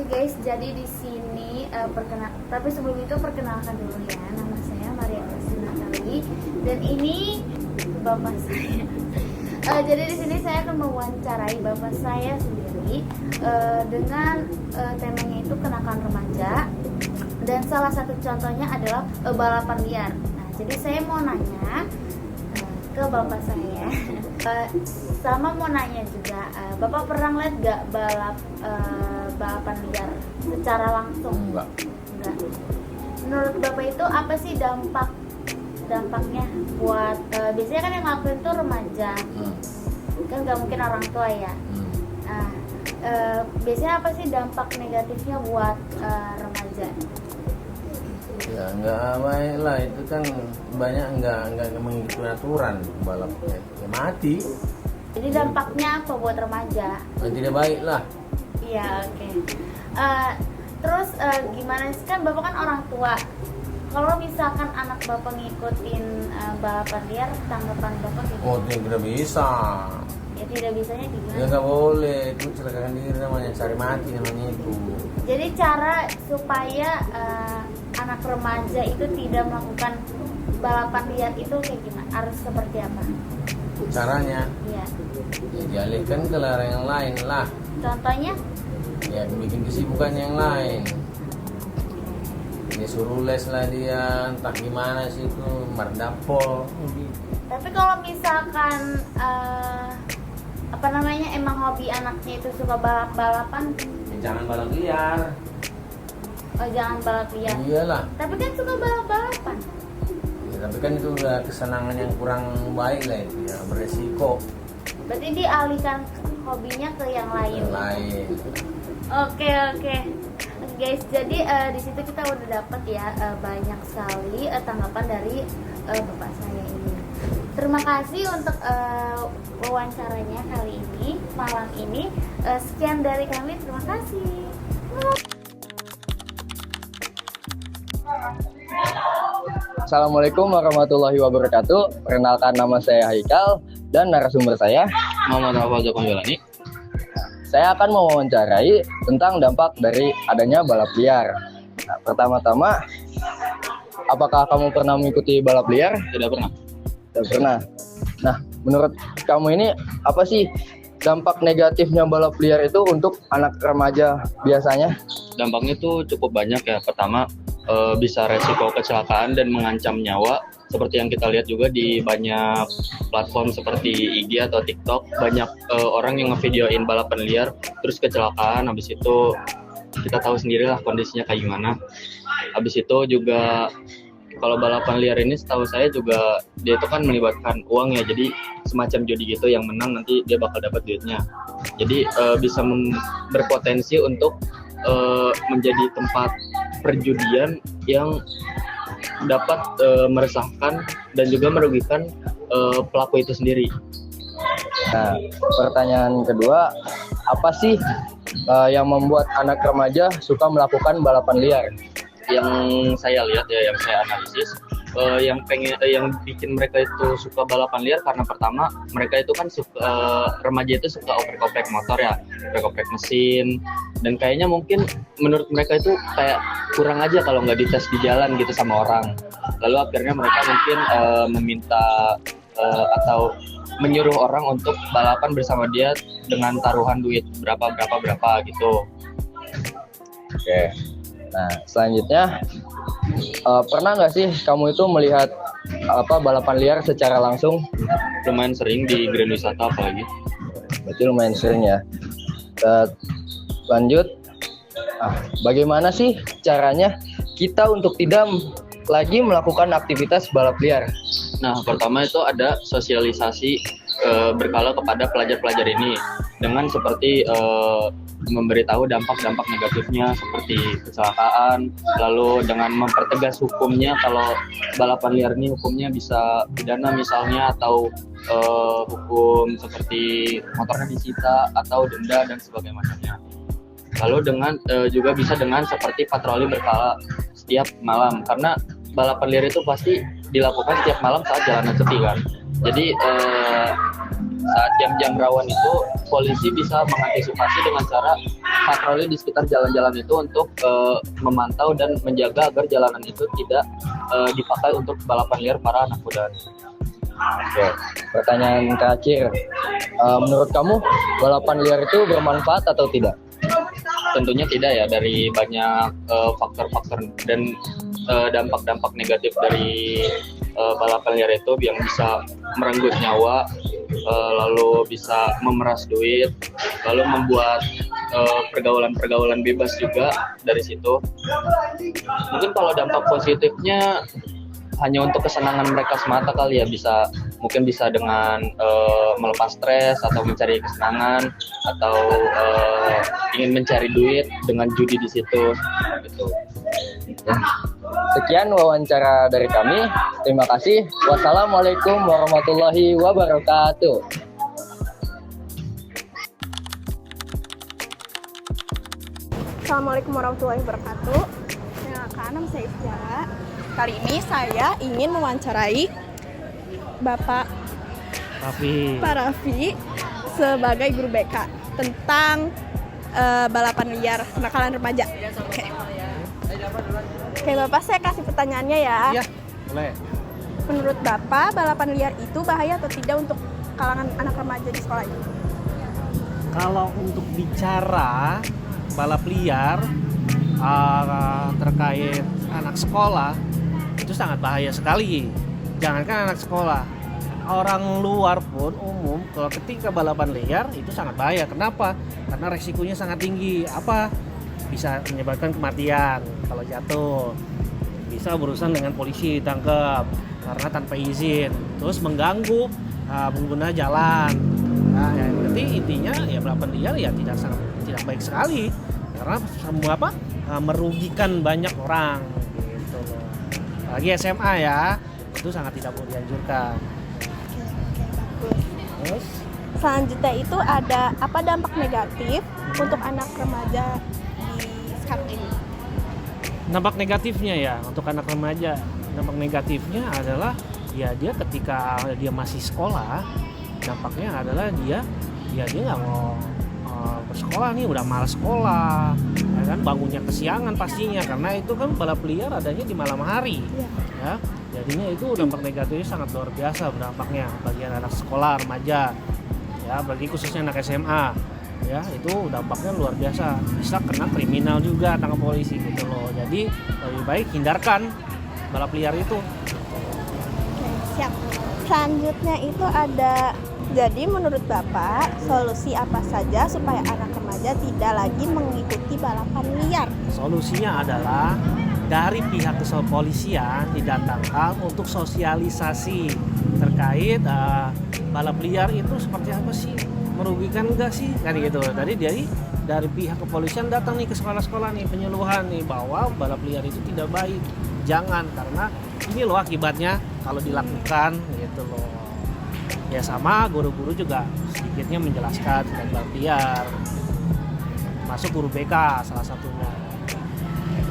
guys, jadi di sini tapi sebelum itu perkenalkan dulu ya, nama saya Maria Kristina Kali dan ini bapak saya. Jadi di sini saya akan mewawancarai bapak saya sendiri dengan temanya itu kenakalan remaja dan salah satu contohnya adalah balapan liar. Nah, jadi saya mau nanya ke bapak saya. Sama mau nanya juga, bapak pernah lihat gak balapan liar secara langsung? Enggak. Menurut bapak itu apa sih dampaknya buat biasanya kan yang ngelakuin tuh remaja, kan nggak mungkin orang tua ya. Nah, biasanya apa sih dampak negatifnya buat remaja? Ya nggak baik lah, itu kan banyak nggak mengikuti aturan balapnya, ya mati. Jadi dampaknya apa buat remaja? Tidak baik lah. Iya, oke. Terus gimana sih, kan bapak kan orang tua. Kalau misalkan anak bapak ngikutin balapan liar, tanggapan bapak gimana? Oh, itu tidak bisa. Ya tidak bisanya gimana? Ya nggak boleh, itu celakakan diri namanya, cari mati namanya itu. Jadi cara supaya anak remaja itu tidak melakukan balapan liar itu kayak gimana? Harus seperti apa? Caranya? Iya. Ya dialihkan ke larangan yang lain lah. Contohnya? Ya bikin kesibukan yang lain. Dia suruh les lah dia, entah gimana sih itu, mardapol. Tapi kalau misalkan emang hobi anaknya itu suka balapan, Ya, jangan balap liar. oh jangan balap liar. Iyalah. Tapi kan suka balapan. Ya, tapi kan itu udah kesenangan yang kurang baik lah itu ya, beresiko. Berarti dialihkan hobinya ke yang lain. Yang lain. Oke. Guys, jadi di situ kita udah dapat ya banyak sekali tanggapan dari bapak saya ini. Terima kasih untuk wawancaranya kali ini, malam ini. Sekian dari kami, terima kasih. Assalamualaikum warahmatullahi wabarakatuh. Perkenalkan, nama saya Haikal dan narasumber saya Muhammad Hafal Zakonjolani. Saya akan mewawancarai tentang dampak dari adanya balap liar. Nah, pertama-tama, apakah kamu pernah mengikuti balap liar? Tidak pernah. Tidak pernah. Nah, menurut kamu ini apa sih dampak negatifnya balap liar itu untuk anak remaja biasanya? Dampaknya tuh cukup banyak ya. Pertama, bisa resiko kecelakaan dan mengancam nyawa. Seperti yang kita lihat juga di banyak platform seperti IG atau TikTok, banyak orang yang ngevideoin balapan liar terus kecelakaan. Habis itu kita tahu sendirilah kondisinya kayak gimana. Habis itu juga kalau balapan liar ini setahu saya juga dia itu kan melibatkan uang ya, jadi semacam judi gitu, yang menang nanti dia bakal dapat duitnya. Jadi bisa berpotensi untuk menjadi tempat perjudian yang dapat meresahkan dan juga merugikan pelaku itu sendiri. Nah, pertanyaan kedua, apa sih yang membuat anak remaja suka melakukan balapan liar? Yang saya lihat ya, yang saya analisis, yang bikin mereka itu suka balapan liar karena pertama mereka itu kan suka, remaja itu suka oprek-oprek motor ya, oprek-oprek mesin, dan kayaknya mungkin menurut mereka itu kayak kurang aja kalau nggak dites di jalan gitu sama orang. Lalu akhirnya mereka mungkin meminta atau menyuruh orang untuk balapan bersama dia dengan taruhan duit berapa gitu. Oke. Nah, selanjutnya pernah nggak sih kamu itu melihat balapan liar secara langsung? Lumayan sering di Grand Wisata apalagi. Berarti lumayan sering ya. Lanjut, bagaimana sih caranya kita untuk tidak lagi melakukan aktivitas balap liar? Nah, pertama itu ada sosialisasi berkala kepada pelajar-pelajar ini dengan seperti memberitahu dampak-dampak negatifnya seperti kecelakaan, lalu dengan mempertegas hukumnya kalau balapan liar ini hukumnya bisa pidana misalnya, atau hukum seperti motornya disita atau denda dan sebagainya. Lalu dengan juga bisa dengan seperti patroli berkala setiap malam, karena balapan liar itu pasti dilakukan setiap malam saat jalanan sepi kan. Jadi saat jam-jam rawan itu polisi bisa mengantisipasi dengan cara patroli di sekitar jalan-jalan itu untuk memantau dan menjaga agar jalanan itu tidak dipakai untuk balapan liar para anak muda. Oke, pertanyaan terakhir. Menurut kamu balapan liar itu bermanfaat atau tidak? Tentunya tidak ya, dari banyak faktor-faktor dan dampak-dampak negatif dari balapan liar itu yang bisa merenggut nyawa, lalu bisa memeras duit, lalu membuat pergaulan-pergaulan bebas juga dari situ. Mungkin kalau dampak positifnya hanya untuk kesenangan mereka semata kali ya, mungkin bisa dengan melepas stres atau mencari kesenangan atau ingin mencari duit dengan judi di situ gitu. Ya. Sekian wawancara dari kami. Terima kasih. Wassalamualaikum warahmatullahi wabarakatuh. Assalamualaikum warahmatullahi wabarakatuh. Perkenalkan, nama saya Iftiara. Kali ini saya ingin mewawancarai Bapak Pak Raffi sebagai guru BK tentang balapan liar kenakalan remaja. Oke, Bapak, saya kasih pertanyaannya ya. Iya, boleh. Menurut Bapak, balapan liar itu bahaya atau tidak untuk kalangan anak remaja di sekolah ini? Kalau untuk bicara balap liar terkait anak sekolah, itu sangat bahaya sekali. Jangankan anak sekolah, orang luar pun umum kalau ketika balapan liar itu sangat bahaya. Kenapa? Karena resikonya sangat tinggi. Apa? Bisa menyebabkan kematian kalau jatuh, bisa berurusan dengan polisi, ditangkap karena tanpa izin, terus mengganggu pengguna jalan. Nah, yang berarti intinya ya balapan liar ya tidak baik sekali karena merugikan banyak orang gitu loh. Apalagi SMA ya, itu sangat tidak boleh dianjurkan. Bagus. Terus Selanjutnya itu ada apa dampak negatif untuk anak remaja di sekarang ini? dampak negatifnya ya untuk anak remaja, dampak negatifnya adalah ya dia ketika dia masih sekolah, dampaknya adalah dia nggak mau bersekolah nih, udah malas sekolah, ya kan, bangunnya kesiangan pastinya karena itu kan balap liar adanya di malam hari, ya jadinya itu dampak negatifnya sangat luar biasa berdampaknya bagi anak sekolah remaja, ya bagi khususnya anak SMA. Ya itu dampaknya luar biasa, bisa kena kriminal juga, tangkap polisi gitu loh. Jadi lebih baik hindarkan balap liar itu. Oke, siap. Selanjutnya itu ada, jadi menurut Bapak solusi apa saja supaya anak remaja tidak lagi mengikuti balapan liar? Solusinya adalah dari pihak kepolisian didatangkan untuk sosialisasi terkait balap liar itu seperti apa sih, merugikan enggak sih, kan gitu. Tadi dari pihak kepolisian datang nih ke sekolah-sekolah nih, penyuluhan nih bahwa balap liar itu tidak baik, jangan, karena ini loh akibatnya kalau dilakukan gitu loh. Ya sama guru-guru juga sedikitnya menjelaskan tentang balap liar, masuk guru BK salah satunya.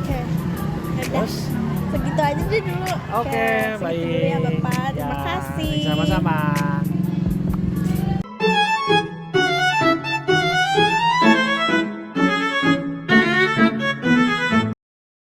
Oke, Terus segitu aja deh dulu. Oke, segitu baik dulu ya Bapak, terima Ya, kasih. sama-sama.